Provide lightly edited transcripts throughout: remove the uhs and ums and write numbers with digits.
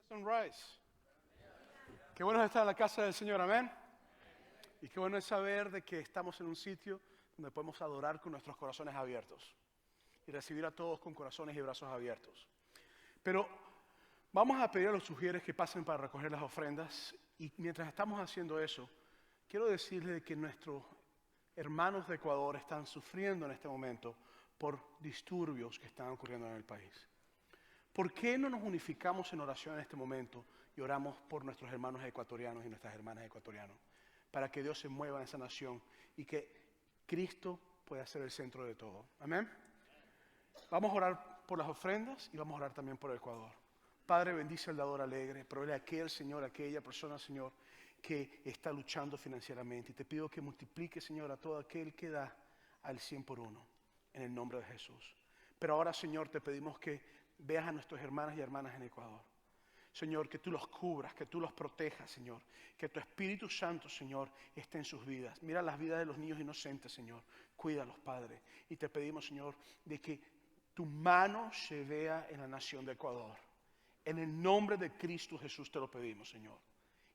Sunrise. Qué bueno es estar en la casa del Señor, amén. Y qué bueno es saber de que estamos en un sitio donde podemos adorar con nuestros corazones abiertos y recibir a todos con corazones y brazos abiertos. Pero vamos a pedir a los sugieres que pasen para recoger las ofrendas, y mientras estamos haciendo eso, quiero decirles que nuestros hermanos de Ecuador están sufriendo en este momento por disturbios que están ocurriendo en el país. ¿Por qué no nos unificamos en oración en este momento y oramos por nuestros hermanos ecuatorianos y nuestras hermanas ecuatorianas, para que Dios se mueva en esa nación y que Cristo pueda ser el centro de todo? Amén. Vamos a orar por las ofrendas y vamos a orar también por el Ecuador. Padre, bendice al dador alegre, provee a aquel Señor, aquella persona, Señor, que está luchando financieramente. Y te pido que multiplique, Señor, a todo aquel que da al 100 por 1, en el nombre de Jesús. Pero ahora, Señor, te pedimos que veas a nuestros hermanas y hermanas en Ecuador. Señor, que tú los cubras, que tú los protejas, Señor. Que tu Espíritu Santo, Señor, esté en sus vidas. Mira las vidas de los niños inocentes, Señor. Cuídalos, Padre. Y te pedimos, Señor, de que tu mano se vea en la nación de Ecuador. En el nombre de Cristo Jesús te lo pedimos, Señor.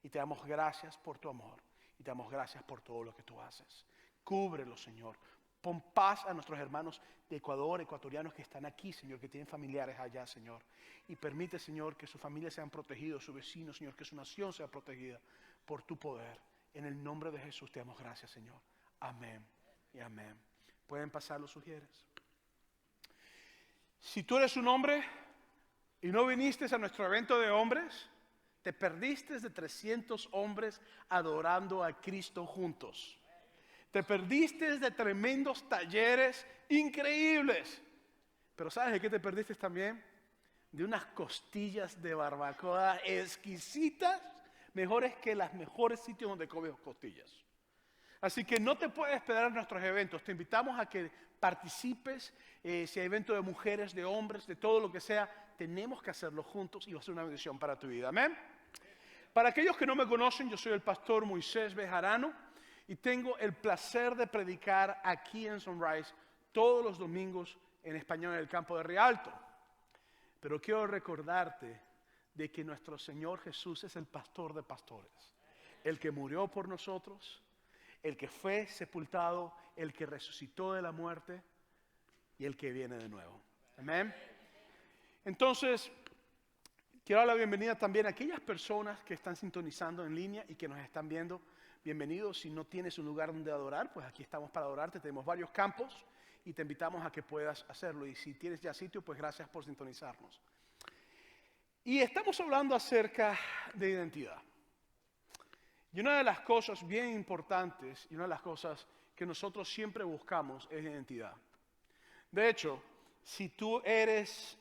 Y te damos gracias por tu amor. Y te damos gracias por todo lo que tú haces. Cúbrelo, Señor. Pon paz a nuestros hermanos de Ecuador, ecuatorianos que están aquí, Señor, que tienen familiares allá, Señor. Y permite, Señor, que sus familias sean protegidos, sus vecinos, Señor, que su nación sea protegida por tu poder. En el nombre de Jesús te damos gracias, Señor. Amén y amén. ¿Pueden pasar los sugieres? Si tú eres un hombre y no viniste a nuestro evento de hombres, te perdiste de 300 hombres adorando a Cristo juntos. Te perdiste de tremendos talleres increíbles. Pero ¿sabes de qué te perdiste también? De unas costillas de barbacoa exquisitas, mejores que los mejores sitios donde comes costillas. Así que no te puedes esperar en nuestros eventos. Te invitamos a que participes. Si hay evento de mujeres, de hombres, de todo lo que sea, tenemos que hacerlo juntos y va a ser una bendición para tu vida. Amén. Para aquellos que no me conocen, yo soy el pastor Moisés Bejarano y tengo el placer de predicar aquí en Sunrise todos los domingos en español en el campo de Rialto. Pero quiero recordarte de que nuestro Señor Jesús es el pastor de pastores, el que murió por nosotros, el que fue sepultado, el que resucitó de la muerte y el que viene de nuevo. Amén. Entonces, quiero dar la bienvenida también a aquellas personas que están sintonizando en línea y que nos están viendo. Bienvenidos. Si no tienes un lugar donde adorar, pues aquí estamos para adorarte. Tenemos varios campos y te invitamos a que puedas hacerlo. Y si tienes ya sitio, pues gracias por sintonizarnos. Y estamos hablando acerca de identidad. Y una de las cosas bien importantes y una de las cosas que nosotros siempre buscamos es identidad. De hecho, si tú eres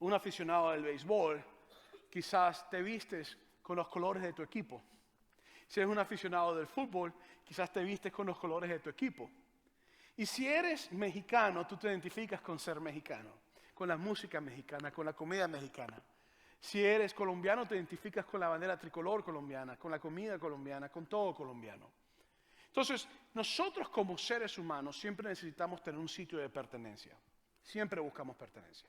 un aficionado del béisbol, quizás te vistes con los colores de tu equipo. Si eres un aficionado del fútbol, quizás te vistes con los colores de tu equipo. Y si eres mexicano, tú te identificas con ser mexicano, con la música mexicana, con la comida mexicana. Si eres colombiano, te identificas con la bandera tricolor colombiana, con la comida colombiana, con todo colombiano. Entonces, nosotros como seres humanos siempre necesitamos tener un sitio de pertenencia. Siempre buscamos pertenencia.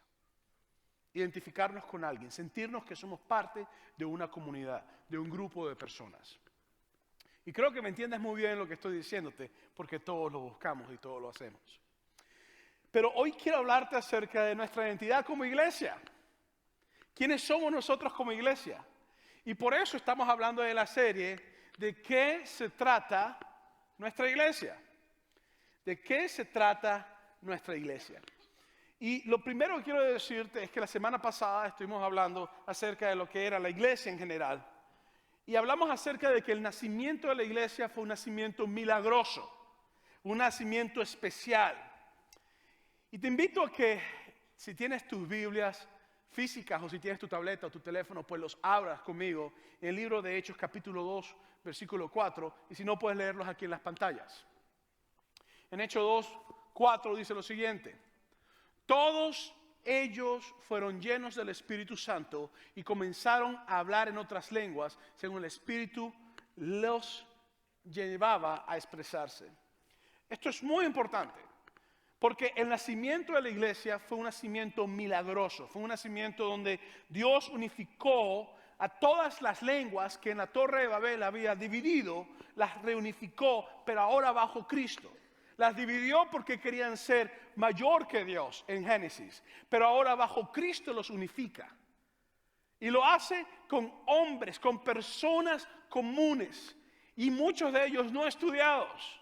Identificarnos con alguien, sentirnos que somos parte de una comunidad, de un grupo de personas. Y creo que me entiendes muy bien lo que estoy diciéndote, porque todos lo buscamos y todos lo hacemos. Pero hoy quiero hablarte acerca de nuestra identidad como iglesia. ¿Quiénes somos nosotros como iglesia? Y por eso estamos hablando de la serie de qué se trata nuestra iglesia. ¿De qué se trata nuestra iglesia? Y lo primero que quiero decirte es que la semana pasada estuvimos hablando acerca de lo que era la iglesia en general. Y hablamos acerca de que el nacimiento de la iglesia fue un nacimiento milagroso, un nacimiento especial. Y te invito a que si tienes tus Biblias físicas o si tienes tu tableta o tu teléfono, pues los abras conmigo en el libro de Hechos capítulo 2, versículo 4. Y si no, puedes leerlos aquí en las pantallas. En Hechos 2, 4 dice lo siguiente: todos ellos fueron llenos del Espíritu Santo y comenzaron a hablar en otras lenguas, según el Espíritu los llevaba a expresarse. Esto es muy importante, Porque el nacimiento de la iglesia fue un nacimiento milagroso, fue un nacimiento donde Dios unificó a todas las lenguas que en la Torre de Babel había dividido, las reunificó, pero ahora bajo Cristo. Las dividió porque querían ser mayor que Dios en Génesis, pero ahora bajo Cristo los unifica. Y lo hace con hombres, con personas comunes, y muchos de ellos no estudiados.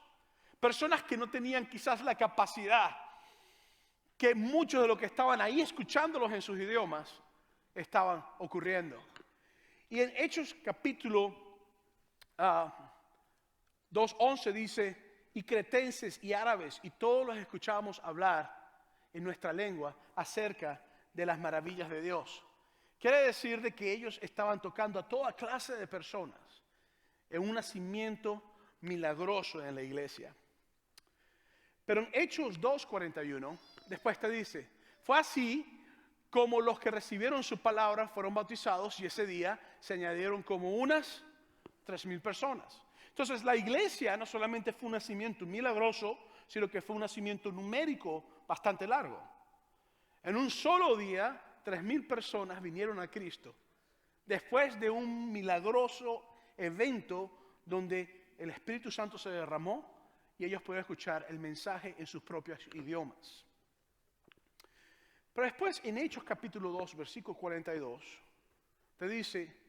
Personas que no tenían quizás la capacidad que muchos de los que estaban ahí escuchándolos en sus idiomas estaban ocurriendo. Y en Hechos capítulo 2:11 dice, y cretenses y árabes y todos los escuchábamos hablar en nuestra lengua acerca de las maravillas de Dios. Quiere decir de que ellos estaban tocando a toda clase de personas en un nacimiento milagroso en la iglesia. Pero en Hechos 2:41, después te dice, fue así como los que recibieron su palabra fueron bautizados y ese día se añadieron como unas 3,000 personas. Entonces la iglesia no solamente fue un nacimiento milagroso, sino que fue un nacimiento numérico bastante largo. En un solo día, 3,000 personas vinieron a Cristo. Después de un milagroso evento donde el Espíritu Santo se derramó y ellos pudieron escuchar el mensaje en sus propios idiomas. Pero después en Hechos capítulo 2, versículo 42, te dice,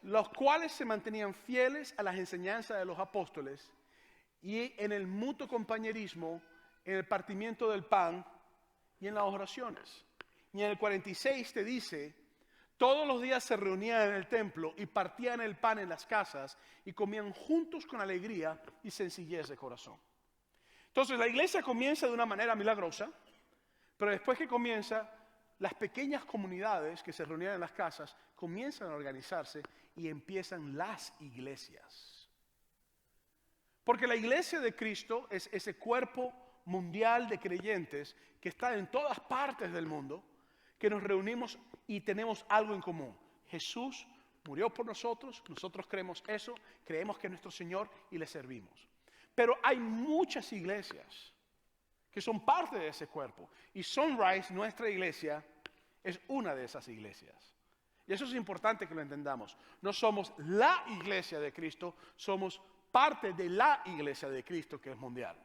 los cuales se mantenían fieles a las enseñanzas de los apóstoles y en el mutuo compañerismo, en el partimiento del pan y en las oraciones. Y en el 46 te dice, todos los días se reunían en el templo y partían el pan en las casas y comían juntos con alegría y sencillez de corazón. Entonces la iglesia comienza de una manera milagrosa, pero después que comienza, las pequeñas comunidades que se reunían en las casas comienzan a organizarse y empiezan las iglesias. Porque la iglesia de Cristo es ese cuerpo mundial de creyentes que está en todas partes del mundo, que nos reunimos y tenemos algo en común. Jesús murió por nosotros, nosotros creemos eso, creemos que es nuestro Señor y le servimos. Pero hay muchas iglesias que son parte de ese cuerpo. Y Sunrise, nuestra iglesia, es una de esas iglesias. Y eso es importante que lo entendamos. No somos la iglesia de Cristo, somos parte de la iglesia de Cristo que es mundial.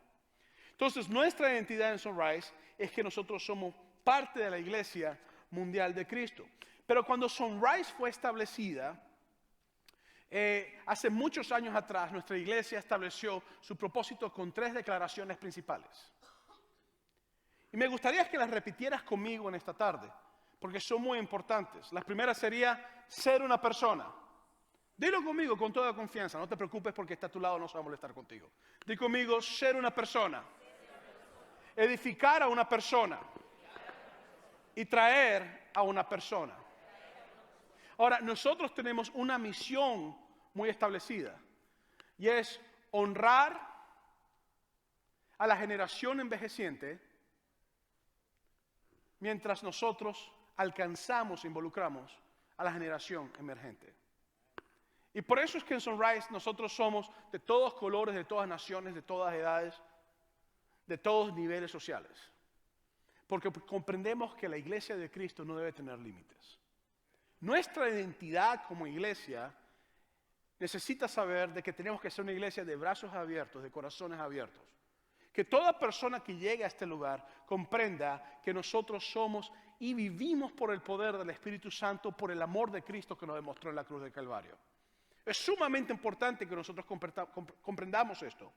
Entonces, nuestra identidad en Sunrise es que nosotros somos parte de la iglesia mundial de Cristo. Pero cuando Sunrise fue establecida, hace muchos años atrás, nuestra iglesia estableció su propósito con 3 declaraciones principales. Y me gustaría que las repitieras conmigo en esta tarde, porque son muy importantes. La primera sería ser una persona. Dilo conmigo con toda confianza, no te preocupes porque está a tu lado, no se va a molestar contigo. Di conmigo, ser una persona. Edificar a una persona. Y traer a una persona. Ahora, nosotros tenemos una misión muy establecida. Y es honrar a la generación envejeciente mientras nosotros alcanzamos e involucramos a la generación emergente. Y por eso es que en Sunrise nosotros somos de todos colores, de todas naciones, de todas edades, de todos niveles sociales. Porque comprendemos que la iglesia de Cristo no debe tener límites. Nuestra identidad como iglesia necesita saber de que tenemos que ser una iglesia de brazos abiertos, de corazones abiertos. Que toda persona que llegue a este lugar comprenda que nosotros somos y vivimos por el poder del Espíritu Santo, por el amor de Cristo que nos demostró en la cruz del Calvario. Es sumamente importante que nosotros comprendamos esto.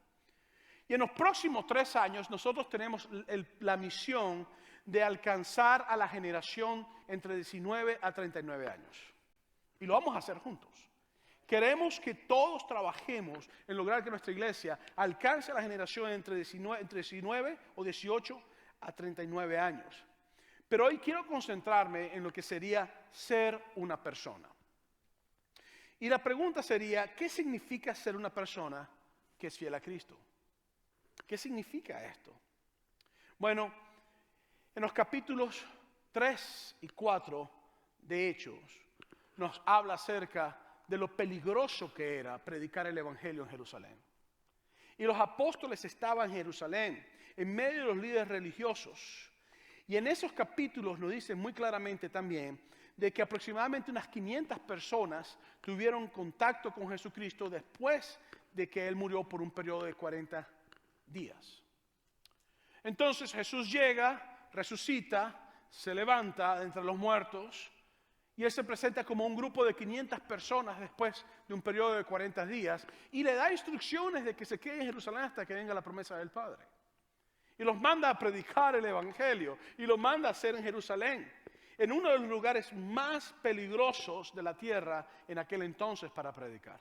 Y en los próximos 3 años nosotros tenemos la misión de alcanzar a la generación entre 19 a 39 años. Y lo vamos a hacer juntos. Queremos que todos trabajemos en lograr que nuestra iglesia alcance a la generación entre 19 o 18 a 39 años. Pero hoy quiero concentrarme en lo que sería ser una persona. Y la pregunta sería, ¿qué significa ser una persona que es fiel a Cristo? ¿Qué significa esto? Bueno, en los capítulos 3 y 4 de Hechos nos habla acerca de lo peligroso que era predicar el Evangelio en Jerusalén. Y los apóstoles estaban en Jerusalén, en medio de los líderes religiosos. Y en esos capítulos nos dice muy claramente también de que aproximadamente unas 500 personas tuvieron contacto con Jesucristo después de que Él murió por un periodo de 40 días. Entonces Jesús llega, resucita, se levanta de entre los muertos y Él se presenta como un grupo de 500 personas después de un periodo de 40 días y le da instrucciones de que se quede en Jerusalén hasta que venga la promesa del Padre. Y los manda a predicar el Evangelio y los manda a hacer en Jerusalén, en uno de los lugares más peligrosos de la tierra en aquel entonces para predicar.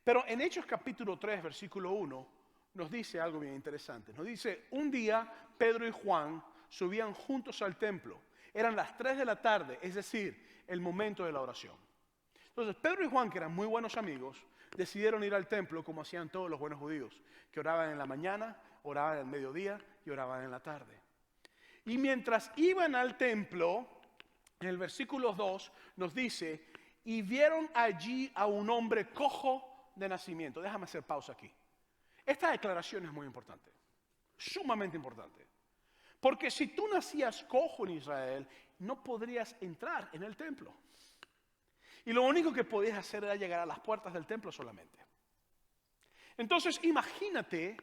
Pero en Hechos capítulo 3, versículo 1, nos dice algo bien interesante. Nos dice, un día Pedro y Juan subían juntos al templo. Eran las 3 de la tarde, es decir, el momento de la oración. Entonces Pedro y Juan, que eran muy buenos amigos, decidieron ir al templo como hacían todos los buenos judíos, que oraban en la mañana, oraban al mediodía y oraban en la tarde. Y mientras iban al templo, en el versículo 2 nos dice, y vieron allí a un hombre cojo de nacimiento. Déjame hacer pausa aquí. Esta declaración es muy importante, sumamente importante. Porque si tú nacías cojo en Israel, no podrías entrar en el templo. Y lo único que podías hacer era llegar a las puertas del templo solamente. Entonces imagínate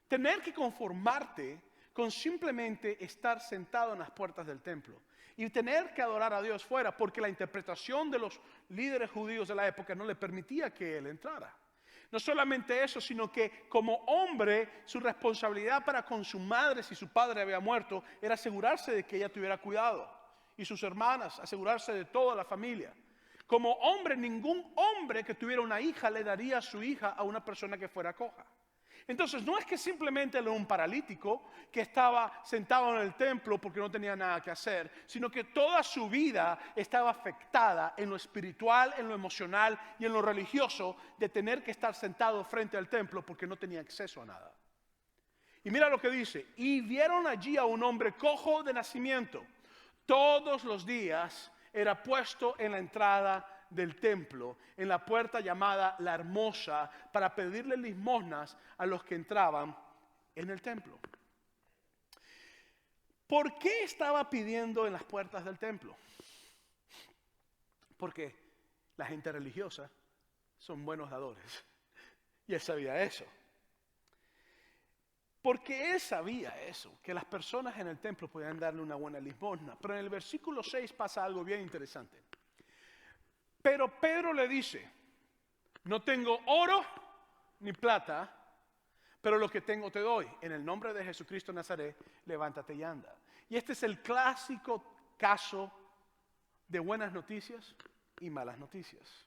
tener que conformarte con simplemente estar sentado en las puertas del templo y tener que adorar a Dios fuera, porque la interpretación de los líderes judíos de la época no le permitía que él entrara. No solamente eso, sino que como hombre, su responsabilidad para con su madre, si su padre había muerto, era asegurarse de que ella tuviera cuidado. Y sus hermanas, asegurarse de toda la familia. Como hombre, ningún hombre que tuviera una hija le daría a su hija a una persona que fuera coja. Entonces, no es que simplemente era un paralítico que estaba sentado en el templo porque no tenía nada que hacer, sino que toda su vida estaba afectada en lo espiritual, en lo emocional y en lo religioso de tener que estar sentado frente al templo porque no tenía acceso a nada. Y mira lo que dice, y vieron allí a un hombre cojo de nacimiento. Todos los días era puesto en la entrada del templo, en la puerta llamada La Hermosa, para pedirle limosnas a los que entraban en el templo. ¿Por qué estaba pidiendo en las puertas del templo? Porque la gente religiosa son buenos dadores. Y él sabía eso. Porque él sabía eso, que las personas en el templo podían darle una buena limosna. Pero en el versículo 6 pasa algo bien interesante. Pero Pedro le dice, no tengo oro ni plata, pero lo que tengo te doy. En el nombre de Jesucristo de Nazaret, levántate y anda. Y este es el clásico caso de buenas noticias y malas noticias.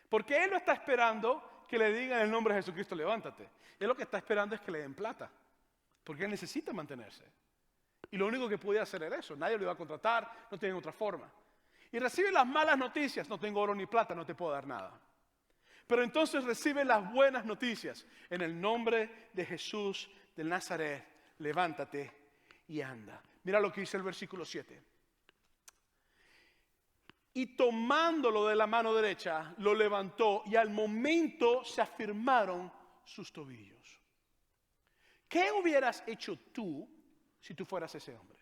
Porque él no está esperando que le digan en el nombre de Jesucristo, levántate. Él lo que está esperando es que le den plata, porque él necesita mantenerse. Y lo único que podía hacer era eso, nadie lo iba a contratar, no tienen otra forma. Y recibe las malas noticias, no tengo oro ni plata, no te puedo dar nada. Pero entonces recibe las buenas noticias, en el nombre de Jesús de Nazaret, levántate y anda. Mira lo que dice el versículo 7. Y tomándolo de la mano derecha, lo levantó y al momento se afirmaron sus tobillos. ¿Qué hubieras hecho tú si tú fueras ese hombre?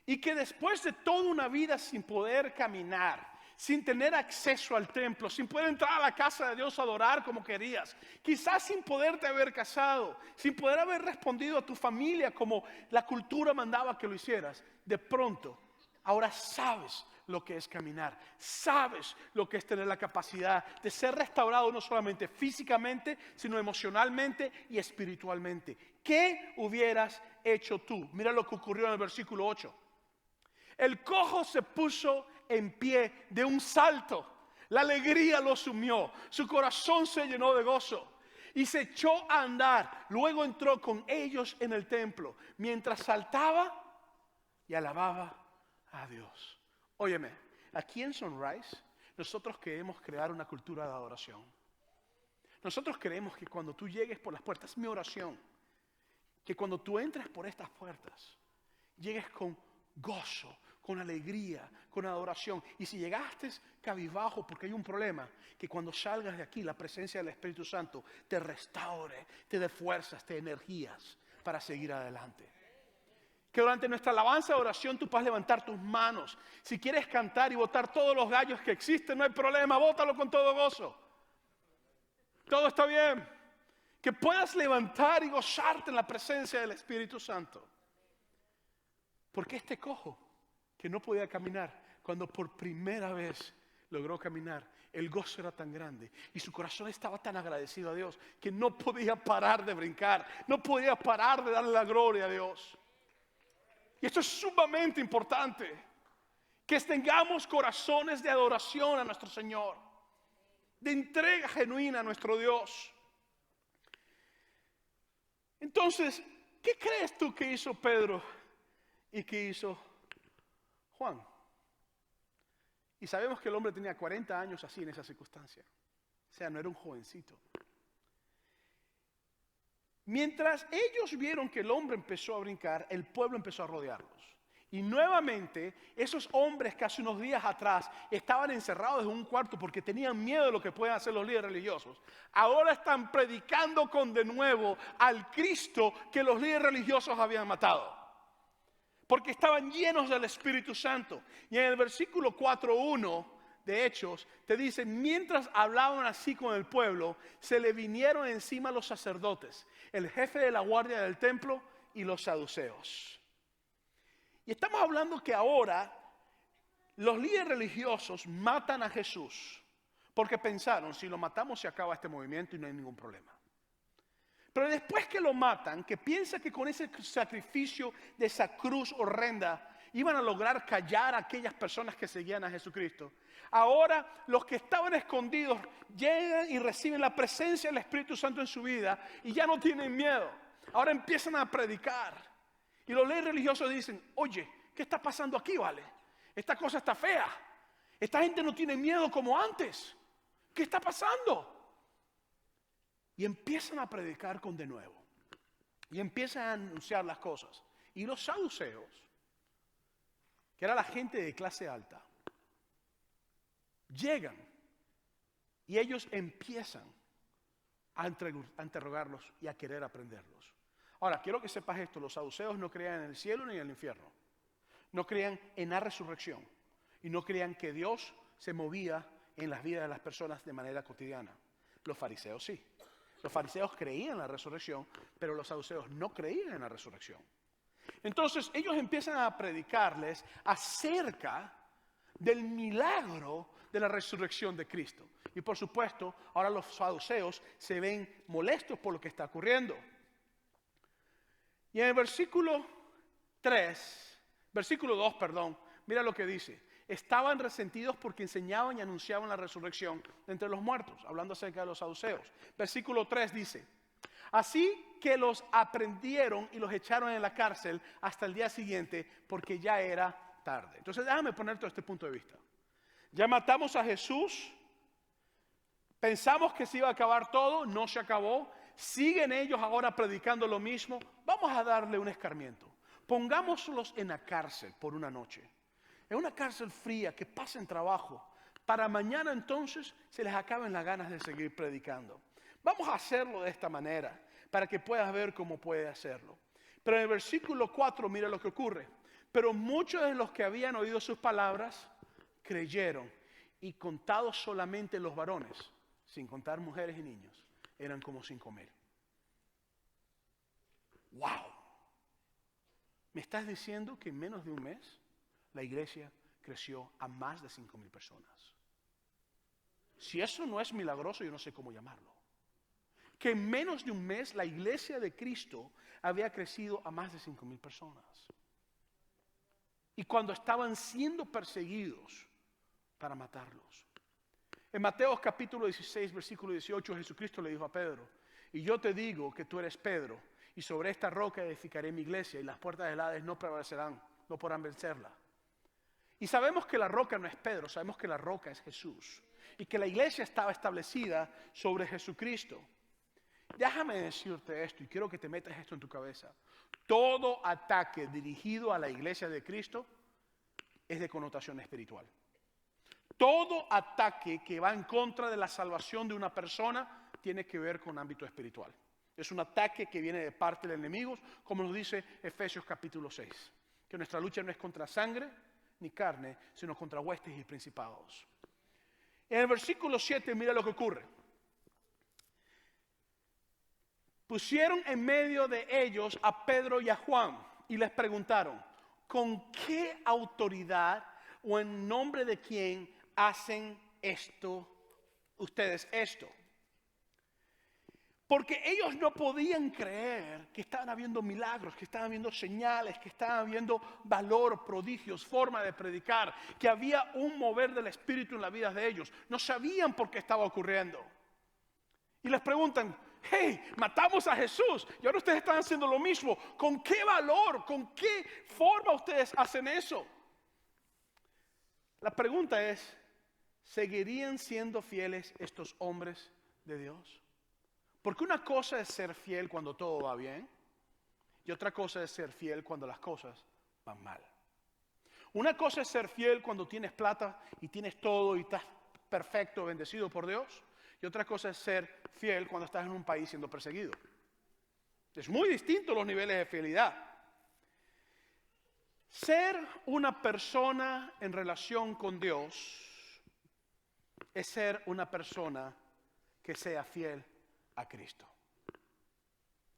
Y que después de toda una vida sin poder caminar, sin tener acceso al templo, sin poder entrar a la casa de Dios a adorar como querías, quizás sin poderte haber casado, sin poder haber respondido a tu familia como la cultura mandaba que lo hicieras, de pronto, ahora sabes lo que es caminar, sabes lo que es tener la capacidad de ser restaurado no solamente físicamente, sino emocionalmente y espiritualmente. ¿Qué hubieras hecho tú? Mira lo que ocurrió en el versículo 8. El cojo se puso en pie de un salto. La alegría lo sumió. Su corazón se llenó de gozo. Y se echó a andar. Luego entró con ellos en el templo. Mientras saltaba y alababa a Dios. Óyeme, aquí en Sunrise nosotros queremos crear una cultura de adoración. Nosotros queremos que cuando tú llegues por las puertas, es mi oración, que cuando tú entres por estas puertas, llegues con gozo, con alegría, con adoración. Y si llegaste cabizbajo porque hay un problema, que cuando salgas de aquí la presencia del Espíritu Santo te restaure, te dé fuerzas, te dé energías para seguir adelante. Que durante nuestra alabanza de oración tú puedas levantar tus manos. Si quieres cantar y botar todos los gallos que existen, no hay problema, bótalo con todo gozo. Todo está bien. Que puedas levantar y gozarte en la presencia del Espíritu Santo. Porque este cojo que no podía caminar, cuando por primera vez logró caminar, el gozo era tan grande y su corazón estaba tan agradecido a Dios que no podía parar de brincar, no podía parar de darle la gloria a Dios. Y esto es sumamente importante, que tengamos corazones de adoración a nuestro Señor, de entrega genuina a nuestro Dios. Entonces, ¿qué crees tú que hizo Pedro y que hizo Juan? Y sabemos que el hombre tenía 40 años así en esa circunstancia. O sea, no era un jovencito. Mientras ellos vieron que el hombre empezó a brincar, el pueblo empezó a rodearlos. Y nuevamente, esos hombres que hace unos días atrás estaban encerrados en un cuarto porque tenían miedo de lo que pueden hacer los líderes religiosos, ahora están predicando con de nuevo al Cristo que los líderes religiosos habían matado. Porque estaban llenos del Espíritu Santo. Y en el versículo 4:1 de Hechos, te dice, mientras hablaban así con el pueblo, se le vinieron encima los sacerdotes, el jefe de la guardia del templo y los saduceos. Y estamos hablando que ahora los líderes religiosos matan a Jesús, porque pensaron, si lo matamos se acaba este movimiento y no hay ningún problema. Pero después que lo matan, que piensa que con ese sacrificio de esa cruz horrenda iban a lograr callar a aquellas personas que seguían a Jesucristo. Ahora los que estaban escondidos llegan y reciben la presencia del Espíritu Santo en su vida y ya no tienen miedo. Ahora empiezan a predicar. Y los líderes religiosos dicen, oye, ¿qué está pasando aquí, vale? Esta cosa está fea. Esta gente no tiene miedo como antes. ¿Qué está pasando? Y empiezan a predicar con de nuevo. Y empiezan a anunciar las cosas. Y los saduceos, que era la gente de clase alta, llegan y ellos empiezan a interrogarlos y a querer aprenderlos. Ahora, quiero que sepas esto, los saduceos no creían en el cielo ni en el infierno. No creían en la resurrección. Y no creían que Dios se movía en las vidas de las personas de manera cotidiana. Los fariseos sí. Los fariseos creían en la resurrección, pero los saduceos no creían en la resurrección. Entonces ellos empiezan a predicarles acerca del milagro de la resurrección de Cristo. Y por supuesto, ahora los saduceos se ven molestos por lo que está ocurriendo. Y en el versículo 2, mira lo que dice. Estaban resentidos porque enseñaban y anunciaban la resurrección de entre los muertos, hablando acerca de los saduceos. Versículo 3 dice, así que los aprendieron y los echaron en la cárcel hasta el día siguiente porque ya era tarde. Entonces déjame poner todo este punto de vista. Ya matamos a Jesús, pensamos que se iba a acabar todo, no se acabó. Siguen ellos ahora predicando lo mismo. Vamos a darle un escarmiento. Pongámoslos en la cárcel por una noche. En una cárcel fría que pasen trabajo. Para mañana entonces se les acaben las ganas de seguir predicando. Vamos a hacerlo de esta manera para que puedas ver cómo puede hacerlo. Pero en el versículo 4 mira lo que ocurre. Pero muchos de los que habían oído sus palabras creyeron. Y contados solamente los varones, sin contar mujeres y niños, eran como 5,000. ¡Wow! ¿Me estás diciendo que en menos de un mes la iglesia creció a más de 5,000 personas? Si eso no es milagroso, yo no sé cómo llamarlo. Que en menos de un mes la iglesia de Cristo había crecido a más de 5,000 personas. Y cuando estaban siendo perseguidos para matarlos. En Mateo capítulo 16, versículo 18, Jesucristo le dijo a Pedro, y yo te digo que tú eres Pedro, y sobre esta roca edificaré mi iglesia, y las puertas del Hades no prevalecerán, no podrán vencerla. Y sabemos que la roca no es Pedro, sabemos que la roca es Jesús, y que la iglesia estaba establecida sobre Jesucristo. Déjame decirte esto, y quiero que te metas esto en tu cabeza. Todo ataque dirigido a la iglesia de Cristo es de connotación espiritual. Todo ataque que va en contra de la salvación de una persona tiene que ver con ámbito espiritual. Es un ataque que viene de parte del enemigo, como nos dice Efesios capítulo 6. Que nuestra lucha no es contra sangre ni carne, sino contra huestes y principados. En el versículo 7, mira lo que ocurre. Pusieron en medio de ellos a Pedro y a Juan y les preguntaron, ¿con qué autoridad o en nombre de quién hacen ustedes esto? Porque ellos no podían creer que estaban habiendo milagros, que estaban habiendo señales, que estaban habiendo valor, prodigios, forma de predicar, que había un mover del Espíritu en la vida de ellos. No sabían por qué estaba ocurriendo. Y les preguntan, hey, matamos a Jesús y ahora ustedes están haciendo lo mismo. ¿Con qué valor, con qué forma ustedes hacen eso? La pregunta es, ¿seguirían siendo fieles estos hombres de Dios? Porque una cosa es ser fiel cuando todo va bien y otra cosa es ser fiel cuando las cosas van mal. Una cosa es ser fiel cuando tienes plata y tienes todo y estás perfecto, bendecido por Dios. Y otra cosa es ser fiel cuando estás en un país siendo perseguido. Es muy distinto los niveles de fidelidad. Ser una persona en relación con Dios es ser una persona que sea fiel a Cristo.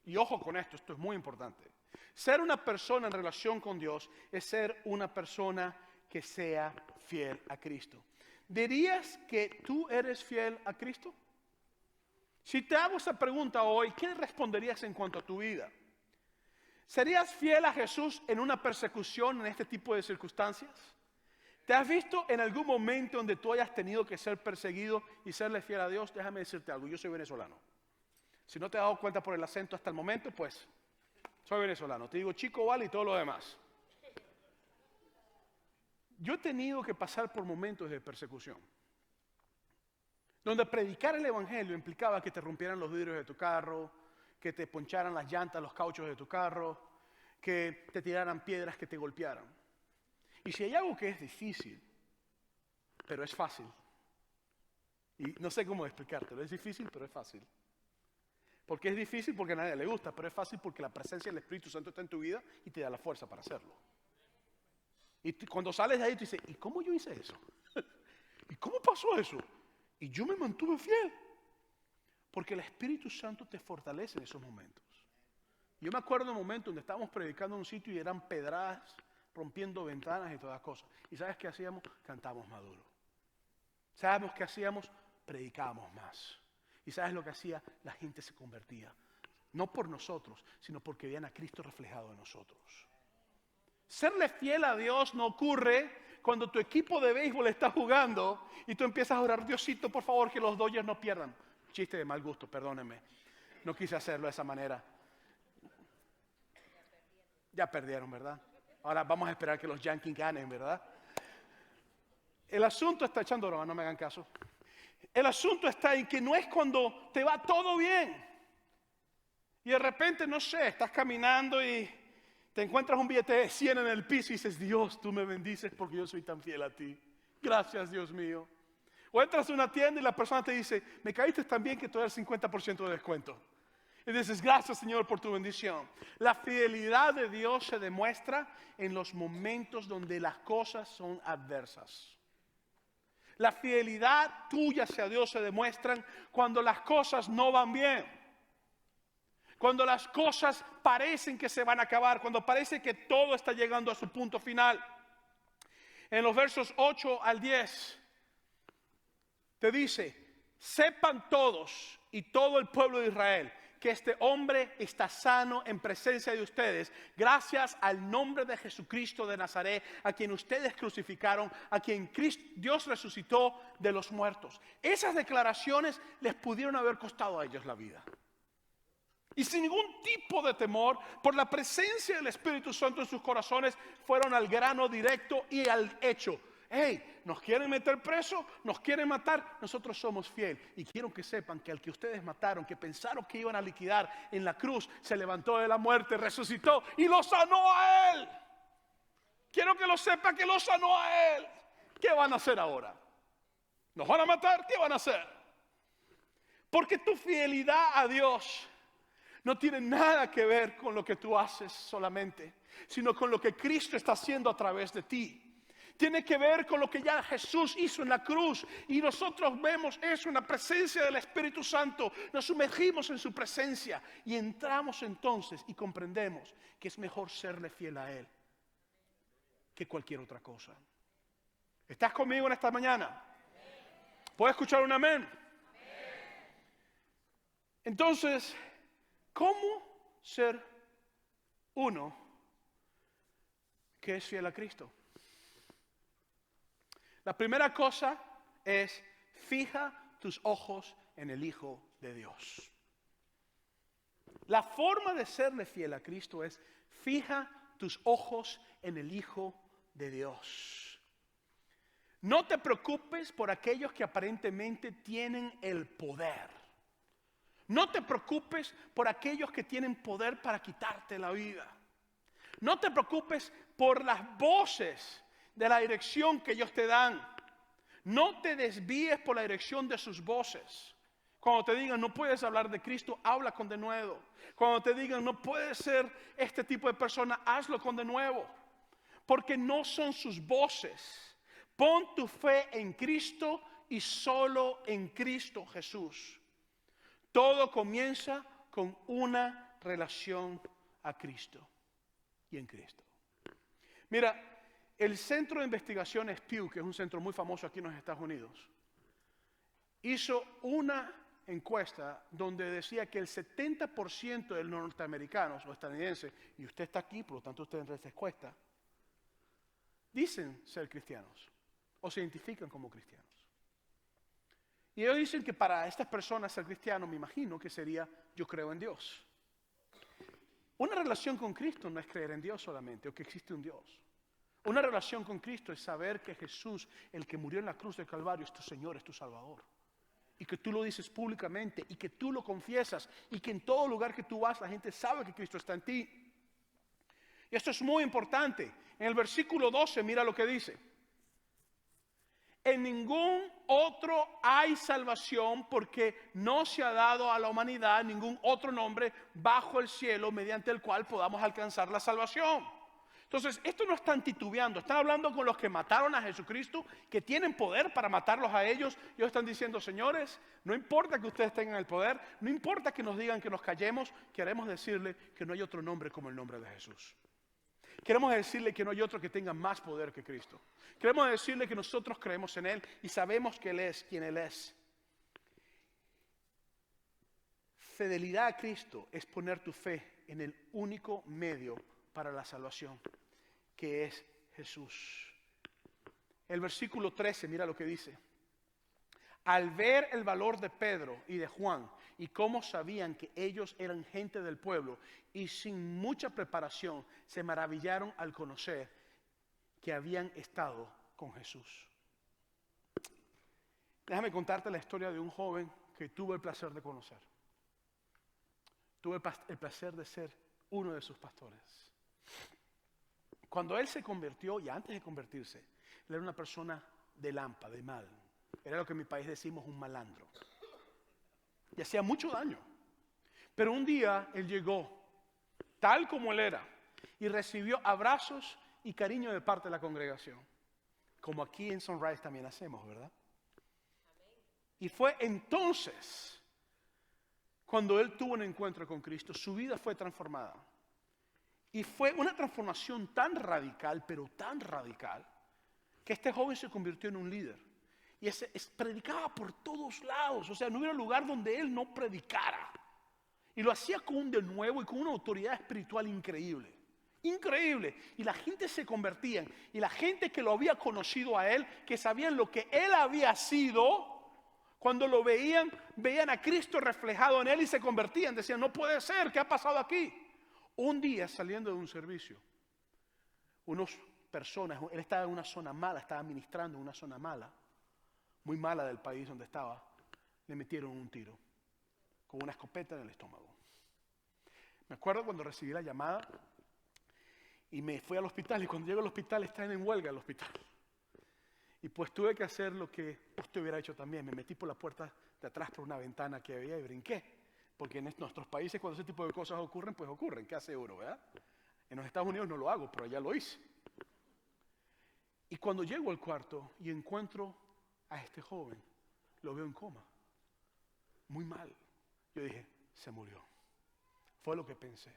Y ojo con esto, esto es muy importante. Ser una persona en relación con Dios es ser una persona que sea fiel a Cristo. ¿Dirías que tú eres fiel a Cristo? Si te hago esa pregunta hoy, ¿qué responderías en cuanto a tu vida? ¿Serías fiel a Jesús en una persecución en este tipo de circunstancias? ¿Te has visto en algún momento donde tú hayas tenido que ser perseguido y serle fiel a Dios? Déjame decirte algo, yo soy venezolano. Si no te has dado cuenta por el acento hasta el momento, pues soy venezolano. Te digo chico, vale y todo lo demás. Yo he tenido que pasar por momentos de persecución, donde predicar el evangelio implicaba que te rompieran los vidrios de tu carro, que te poncharan las llantas, los cauchos de tu carro, que te tiraran piedras, que te golpearan. Y si hay algo que es difícil, pero es fácil, y no sé cómo explicártelo, es difícil, pero es fácil. Porque es difícil porque a nadie le gusta, pero es fácil porque la presencia del Espíritu Santo está en tu vida y te da la fuerza para hacerlo. Y cuando sales de ahí, tú dices, ¿y cómo yo hice eso? ¿Y cómo pasó eso? Y yo me mantuve fiel. Porque el Espíritu Santo te fortalece en esos momentos. Yo me acuerdo de un momento donde estábamos predicando en un sitio y eran pedradas, rompiendo ventanas y todas cosas. ¿Y sabes qué hacíamos? Cantábamos más duro. ¿Sabes qué hacíamos? Predicábamos más. ¿Y sabes lo que hacía? La gente se convertía. No por nosotros, sino porque veían a Cristo reflejado en nosotros. Serle fiel a Dios no ocurre cuando tu equipo de béisbol está jugando y tú empiezas a orar, Diosito, por favor, que los Dodgers no pierdan. Chiste de mal gusto, perdónenme. No quise hacerlo de esa manera. Ya perdieron, ¿verdad? Ahora vamos a esperar que los Yankees ganen, ¿verdad? El asunto está echando broma, no me hagan caso. El asunto está en que no es cuando te va todo bien. Y de repente, no sé, estás caminando y te encuentras un billete de 100 en el piso y dices, Dios, tú me bendices porque yo soy tan fiel a ti. Gracias, Dios mío. O entras a una tienda y la persona te dice, me caíste tan bien que te doy el 50% de descuento. Y dices, gracias, Señor, por tu bendición. La fidelidad de Dios se demuestra en los momentos donde las cosas son adversas. La fidelidad tuya hacia Dios se demuestran cuando las cosas no van bien. Cuando las cosas parecen que se van a acabar, cuando parece que todo está llegando a su punto final. En los versos 8 al 10 te dice, sepan todos y todo el pueblo de Israel que este hombre está sano en presencia de ustedes, gracias al nombre de Jesucristo de Nazaret, a quien ustedes crucificaron, a quien Dios resucitó de los muertos. Esas declaraciones les pudieron haber costado a ellos la vida. Y sin ningún tipo de temor, por la presencia del Espíritu Santo en sus corazones, fueron al grano directo y al hecho. Hey, nos quieren meter preso, nos quieren matar, nosotros somos fieles. Y quiero que sepan que al que ustedes mataron, que pensaron que iban a liquidar en la cruz, se levantó de la muerte, resucitó y lo sanó a él. Quiero que lo sepa que lo sanó a él. ¿Qué van a hacer ahora? ¿Nos van a matar? ¿Qué van a hacer? Porque tu fidelidad a Dios no tiene nada que ver con lo que tú haces solamente, sino con lo que Cristo está haciendo a través de ti. Tiene que ver con lo que ya Jesús hizo en la cruz. Y nosotros vemos eso en la presencia del Espíritu Santo. Nos sumergimos en su presencia y entramos entonces y comprendemos que es mejor serle fiel a Él que cualquier otra cosa. ¿Estás conmigo en esta mañana? ¿Puedo escuchar un amén? Entonces, ¿cómo ser uno que es fiel a Cristo? La primera cosa es: fija tus ojos en el Hijo de Dios. La forma de serle fiel a Cristo es: fija tus ojos en el Hijo de Dios. No te preocupes por aquellos que aparentemente tienen el poder. No te preocupes por aquellos que tienen poder para quitarte la vida. No te preocupes por las voces de la dirección que ellos te dan. No te desvíes por la dirección de sus voces. Cuando te digan no puedes hablar de Cristo, habla con denuedo. Cuando te digan no puedes ser este tipo de persona, hazlo con denuedo. Porque no son sus voces. Pon tu fe en Cristo y solo en Cristo Jesús. Todo comienza con una relación a Cristo y en Cristo. Mira, el Centro de Investigaciones Pew, que es un centro muy famoso aquí en los Estados Unidos, hizo una encuesta donde decía que el 70% de los norteamericanos o estadounidenses, y usted está aquí, por lo tanto usted en esta encuesta, dicen ser cristianos o se identifican como cristianos. Y ellos dicen que para estas personas ser cristiano, me imagino que sería: yo creo en Dios. Una relación con Cristo no es creer en Dios solamente o que existe un Dios. Una relación con Cristo es saber que Jesús, el que murió en la cruz del Calvario, es tu Señor, es tu Salvador. Y que tú lo dices públicamente y que tú lo confiesas y que en todo lugar que tú vas la gente sabe que Cristo está en ti. Y esto es muy importante. En el versículo 12 mira lo que dice: en ningún otro hay salvación, porque no se ha dado a la humanidad ningún otro nombre bajo el cielo mediante el cual podamos alcanzar la salvación. Entonces, esto no están titubeando, están hablando con los que mataron a Jesucristo, que tienen poder para matarlos a ellos. Ellos están diciendo: señores, no importa que ustedes tengan el poder, no importa que nos digan que nos callemos, queremos decirle que no hay otro nombre como el nombre de Jesús. Queremos decirle que no hay otro que tenga más poder que Cristo. Queremos decirle que nosotros creemos en Él y sabemos que Él es quien Él es. Fidelidad a Cristo es poner tu fe en el único medio para la salvación, que es Jesús. El versículo 13, mira lo que dice: al ver el valor de Pedro y de Juan y cómo sabían que ellos eran gente del pueblo y sin mucha preparación, se maravillaron al conocer que habían estado con Jesús. Déjame contarte la historia de un joven que tuve el placer de conocer. Tuve el placer de ser uno de sus pastores. Cuando él se convirtió, y antes de convertirse, él era una persona de lampa, de mal. Era lo que en mi país decimos un malandro. Y hacía mucho daño. Pero un día él llegó, tal como él era, y recibió abrazos y cariño de parte de la congregación. Como aquí en Sunrise también hacemos, ¿verdad? Y fue entonces cuando él tuvo un encuentro con Cristo, su vida fue transformada. Y fue una transformación tan radical, pero tan radical, que este joven se convirtió en un líder. Y predicaba por todos lados. O sea, no hubiera lugar donde él no predicara. Y lo hacía con un denuedo y con una autoridad espiritual increíble. Increíble. Y la gente se convertía. Y la gente que lo había conocido a él, que sabían lo que él había sido, cuando lo veían a Cristo reflejado en él y se convertían. Decían: no puede ser, ¿qué ha pasado aquí? Un día, saliendo de un servicio, unas personas, él estaba en una zona mala, estaba ministrando en una zona mala, muy mala del país donde estaba, le metieron un tiro con una escopeta en el estómago. Me acuerdo cuando recibí la llamada Y me fui al hospital, y cuando llego al hospital están en huelga el hospital. Y pues tuve que hacer lo que usted hubiera hecho también. Me metí por la puerta de atrás por una ventana que había y brinqué. Porque en nuestros países cuando ese tipo de cosas ocurren, pues ocurren. ¿Qué hace uno, verdad? En los Estados Unidos no lo hago, pero allá lo hice. Y cuando llego al cuarto y encuentro a este joven, lo veo en coma. Muy mal. Yo dije, se murió. Fue lo que pensé.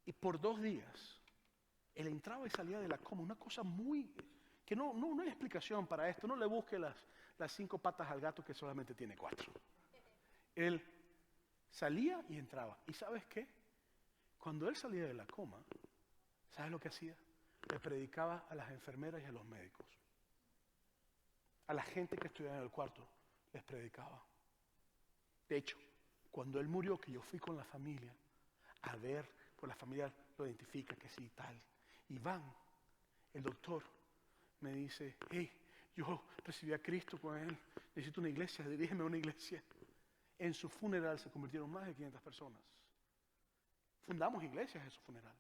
Y por 2 días, él entraba y salía de la coma. Una cosa muy... que no hay explicación para esto. No le busque las 5 patas al gato que solamente tiene 4. Él salía y entraba. ¿Y sabes qué? Cuando él salía de la coma, ¿sabes lo que hacía? Le predicaba a las enfermeras y a los médicos. A la gente que estudiaba en el cuarto, les predicaba. De hecho, cuando él murió, que yo fui con la familia a ver, pues la familia lo identifica que sí, tal. Y van, el doctor me dice, hey, yo recibí a Cristo con él, necesito una iglesia, dirígeme a una iglesia. En su funeral se convirtieron más de 500 personas. Fundamos iglesias en su funeral.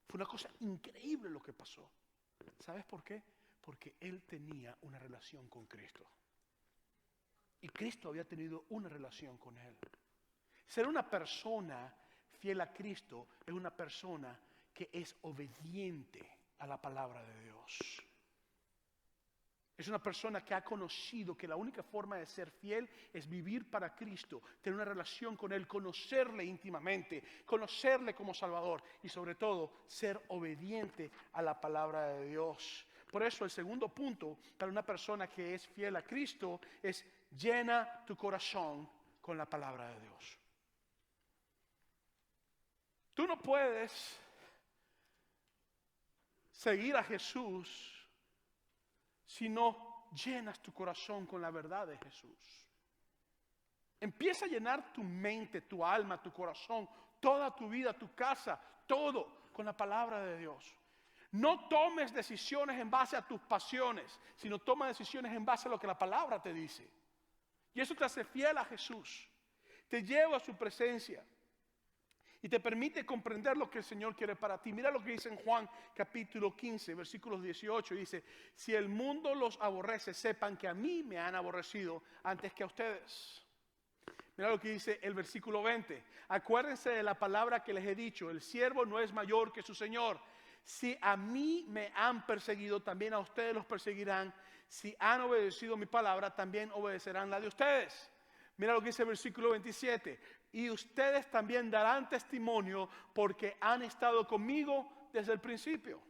Fue una cosa increíble lo que pasó. ¿Sabes por qué? Porque él tenía una relación con Cristo. Y Cristo había tenido una relación con él. Ser una persona fiel a Cristo es una persona que es obediente a la palabra de Dios. Es una persona que ha conocido que la única forma de ser fiel es vivir para Cristo, tener una relación con Él, conocerle íntimamente, conocerle como Salvador y sobre todo ser obediente a la palabra de Dios. Por eso el segundo punto para una persona que es fiel a Cristo es llena tu corazón con la palabra de Dios. Tú no puedes seguir a Jesús si no llenas tu corazón con la verdad de Jesús. Empieza a llenar tu mente, tu alma, tu corazón, toda tu vida, tu casa, todo con la palabra de Dios. No tomes decisiones en base a tus pasiones, sino toma decisiones en base a lo que la palabra te dice. Y eso te hace fiel a Jesús, te lleva a su presencia y te permite comprender lo que el Señor quiere para ti. Mira lo que dice en Juan capítulo 15, versículos 18. Dice, si el mundo los aborrece, sepan que a mí me han aborrecido antes que a ustedes. Mira lo que dice el versículo 20. Acuérdense de la palabra que les he dicho, el siervo no es mayor que su Señor. Si a mí me han perseguido, también a ustedes los perseguirán. Si han obedecido mi palabra, también obedecerán la de ustedes. Mira lo que dice el versículo 27. Y ustedes también darán testimonio porque han estado conmigo desde el principio.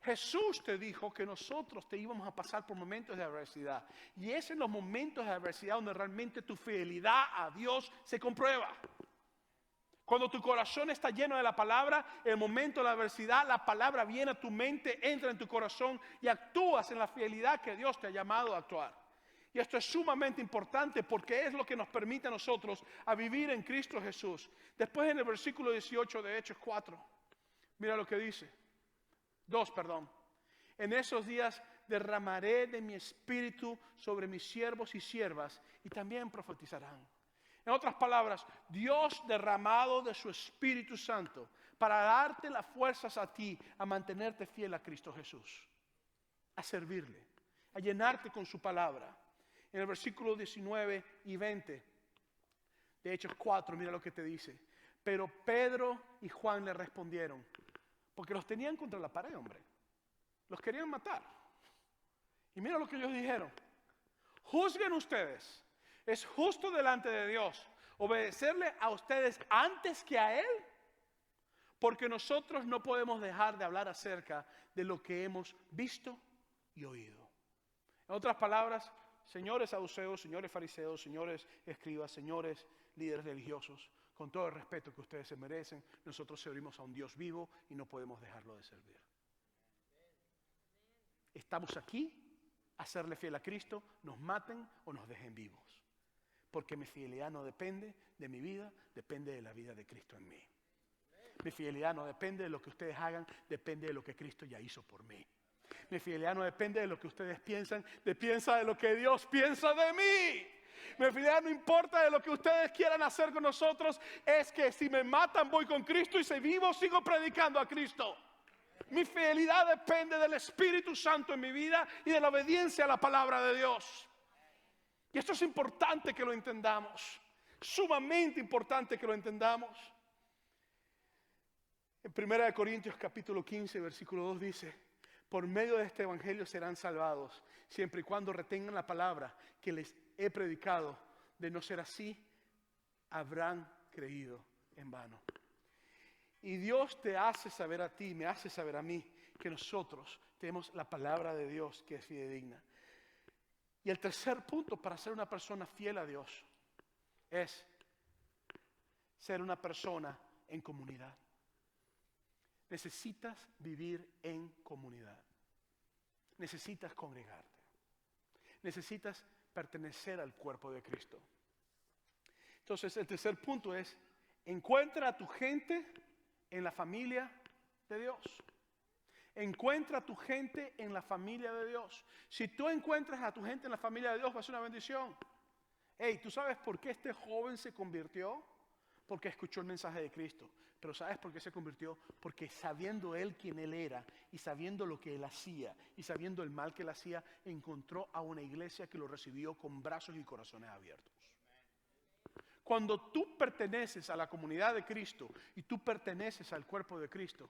Jesús te dijo que nosotros te íbamos a pasar por momentos de adversidad. Y es en los momentos de adversidad donde realmente tu fidelidad a Dios se comprueba. Cuando tu corazón está lleno de la palabra, en el momento de la adversidad, la palabra viene a tu mente, entra en tu corazón y actúas en la fidelidad que Dios te ha llamado a actuar. Y esto es sumamente importante porque es lo que nos permite a nosotros a vivir en Cristo Jesús. Después en el versículo 18 de Hechos 4, mira lo que dice. 2, perdón. En esos días derramaré de mi espíritu sobre mis siervos y siervas y también profetizarán. En otras palabras, Dios derramado de su Espíritu Santo para darte las fuerzas a ti a mantenerte fiel a Cristo Jesús, a servirle, a llenarte con su palabra. En el versículo 19 y 20 de Hechos 4, mira lo que te dice. Pero Pedro y Juan le respondieron, porque los tenían contra la pared, hombre. Los querían matar. Y mira lo que ellos dijeron. Juzguen ustedes. ¿Es justo delante de Dios obedecerle a ustedes antes que a Él? Porque nosotros no podemos dejar de hablar acerca de lo que hemos visto y oído. En otras palabras, señores saduceos, señores fariseos, señores escribas, señores líderes religiosos, con todo el respeto que ustedes se merecen, nosotros servimos a un Dios vivo y no podemos dejarlo de servir. Estamos aquí a serle fiel a Cristo, nos maten o nos dejen vivos. Porque mi fidelidad no depende de mi vida, depende de la vida de Cristo en mí. Mi fidelidad no depende de lo que ustedes hagan, depende de lo que Cristo ya hizo por mí. Mi fidelidad no depende de lo que ustedes piensan, depende de lo que Dios piensa de mí. Mi fidelidad no importa de lo que ustedes quieran hacer con nosotros, es que si me matan voy con Cristo y si vivo sigo predicando a Cristo. Mi fidelidad depende del Espíritu Santo en mi vida y de la obediencia a la palabra de Dios. Y esto es importante que lo entendamos, sumamente importante que lo entendamos. En 1 Corintios capítulo 15, versículo 2 dice: por medio de este evangelio serán salvados, siempre y cuando retengan la palabra que les he predicado. De no ser así, habrán creído en vano. Y Dios te hace saber a ti, me hace saber a mí, que nosotros tenemos la palabra de Dios que es fidedigna. Y el tercer punto para ser una persona fiel a Dios es ser una persona en comunidad. Necesitas vivir en comunidad. Necesitas congregarte. Necesitas pertenecer al cuerpo de Cristo. Entonces, el tercer punto es: encuentra a tu gente en la familia de Dios. Encuentra a tu gente en la familia de Dios. Si tú encuentras a tu gente en la familia de Dios, va a ser una bendición. Hey, ¿tú sabes por qué este joven se convirtió? Porque escuchó el mensaje de Cristo. Pero ¿sabes por qué se convirtió? Porque sabiendo él quién él era, y sabiendo lo que él hacía, y sabiendo el mal que él hacía, encontró a una iglesia que lo recibió con brazos y corazones abiertos. Cuando tú perteneces a la comunidad de Cristo y tú perteneces al cuerpo de Cristo,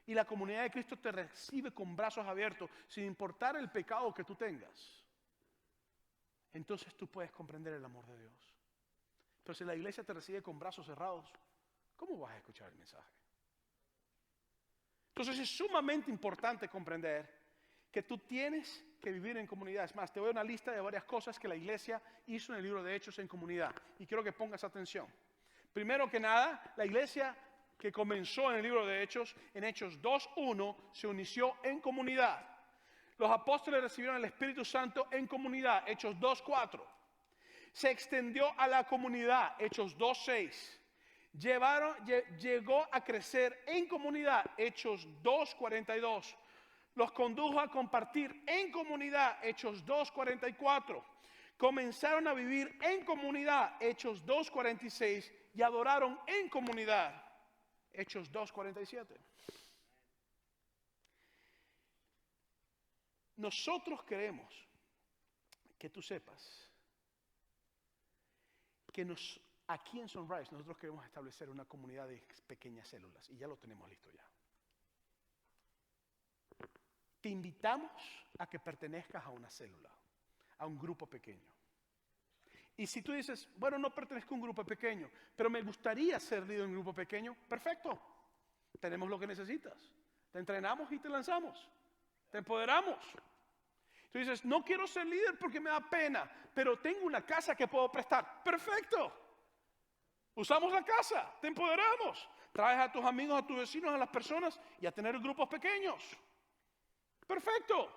y la comunidad de Cristo te recibe con brazos abiertos, sin importar el pecado que tú tengas, entonces tú puedes comprender el amor de Dios. Pero si la iglesia te recibe con brazos cerrados, ¿cómo vas a escuchar el mensaje? Entonces es sumamente importante comprender que tú tienes que vivir en comunidad. Es más, te voy a una lista de varias cosas que la iglesia hizo en el libro de Hechos en comunidad. Y quiero que pongas atención. Primero que nada, la iglesia que comenzó en el libro de Hechos, en Hechos 2:1, se inició en comunidad. Los apóstoles recibieron el Espíritu Santo en comunidad, Hechos 2:4. Se extendió a la comunidad, Hechos 2:6. Llegó a crecer en comunidad, Hechos 2:42. Los condujo a compartir en comunidad, Hechos 2:44. Comenzaron a vivir en comunidad, Hechos 2:46. Y adoraron en comunidad, Hechos 2:47. Nosotros queremos que tú sepas que aquí en Sunrise nosotros queremos establecer una comunidad de pequeñas células y ya lo tenemos listo ya. Te invitamos a que pertenezcas a una célula, a un grupo pequeño. Y si tú dices, bueno, no pertenezco a un grupo pequeño, pero me gustaría ser líder en un grupo pequeño, perfecto. Tenemos lo que necesitas. Te entrenamos y te lanzamos. Te empoderamos. Tú dices, no quiero ser líder porque me da pena, pero tengo una casa que puedo prestar. Perfecto. Usamos la casa, te empoderamos. Traes a tus amigos, a tus vecinos, a las personas y a tener grupos pequeños. Perfecto.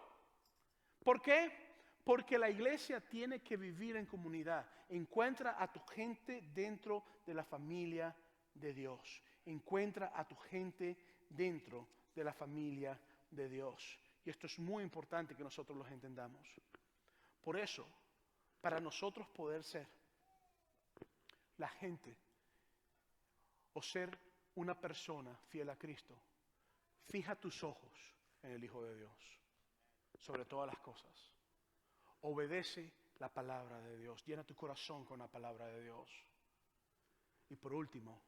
¿Por qué? Porque la iglesia tiene que vivir en comunidad. Encuentra a tu gente dentro de la familia de Dios. Encuentra a tu gente dentro de la familia de Dios. Y esto es muy importante que nosotros los entendamos. Por eso, para nosotros poder ser la gente o ser una persona fiel a Cristo, fija tus ojos en el Hijo de Dios, sobre todas las cosas. Obedece la palabra de Dios, llena tu corazón con la palabra de Dios. Y por último,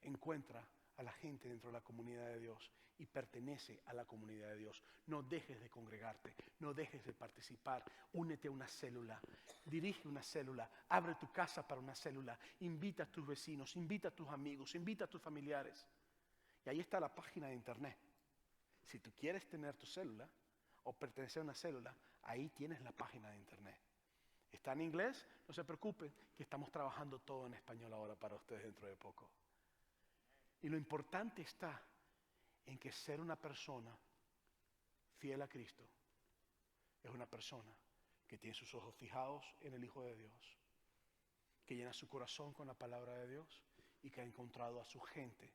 encuentra a la gente dentro de la comunidad de Dios y pertenece a la comunidad de Dios. No dejes de congregarte, no dejes de participar, únete a una célula, dirige una célula, abre tu casa para una célula, invita a tus vecinos, invita a tus amigos, invita a tus familiares. Y ahí está la página de internet. Si tú quieres tener tu célula o pertenecer a una célula, ahí tienes la página de internet. Está en inglés, no se preocupen, que estamos trabajando todo en español ahora para ustedes dentro de poco. Y lo importante está en que ser una persona fiel a Cristo es una persona que tiene sus ojos fijados en el Hijo de Dios, que llena su corazón con la palabra de Dios y que ha encontrado a su gente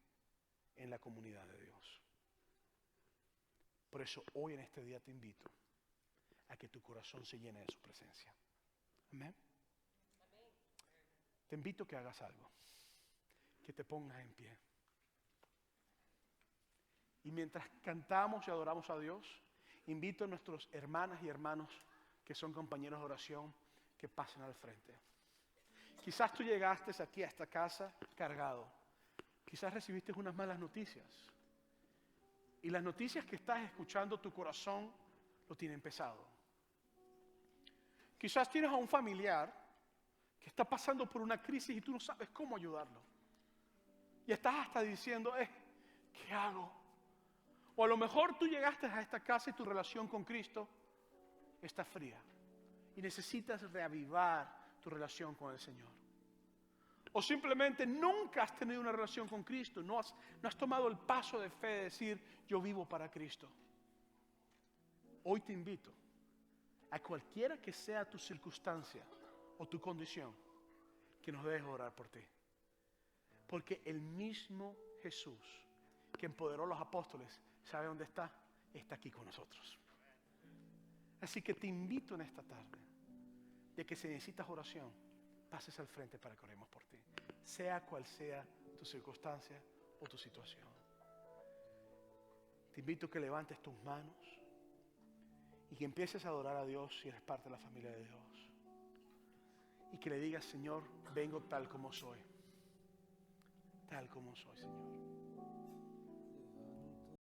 en la comunidad de Dios. Por eso hoy en este día te invito a que tu corazón se llene de su presencia. Amén. te invito a que hagas algo, que te pongas en pie. Y mientras cantamos y adoramos a Dios, invito a nuestros hermanas y hermanos que son compañeros de oración que pasen al frente. Quizás tú llegaste aquí a esta casa cargado. Quizás recibiste unas malas noticias. Y las noticias que estás escuchando, tu corazón lo tiene pesado. Quizás tienes a un familiar que está pasando por una crisis y tú no sabes cómo ayudarlo. Y estás hasta diciendo, ¿qué hago? O a lo mejor tú llegaste a esta casa y tu relación con Cristo está fría. Y necesitas reavivar tu relación con el Señor. O simplemente nunca has tenido una relación con Cristo. No has tomado el paso de fe de decir, yo vivo para Cristo. Hoy te invito a cualquiera que sea tu circunstancia o tu condición, que nos dejes orar por ti. Porque el mismo Jesús que empoderó a los apóstoles, ¿sabe dónde está? Está aquí con nosotros. Así que te invito en esta tarde, de que si necesitas oración, pases al frente para que oremos por ti. Sea cual sea tu circunstancia o tu situación. Te invito a que levantes tus manos y que empieces a adorar a Dios si eres parte de la familia de Dios. Y que le digas, Señor, vengo tal como soy. Tal como soy, Señor.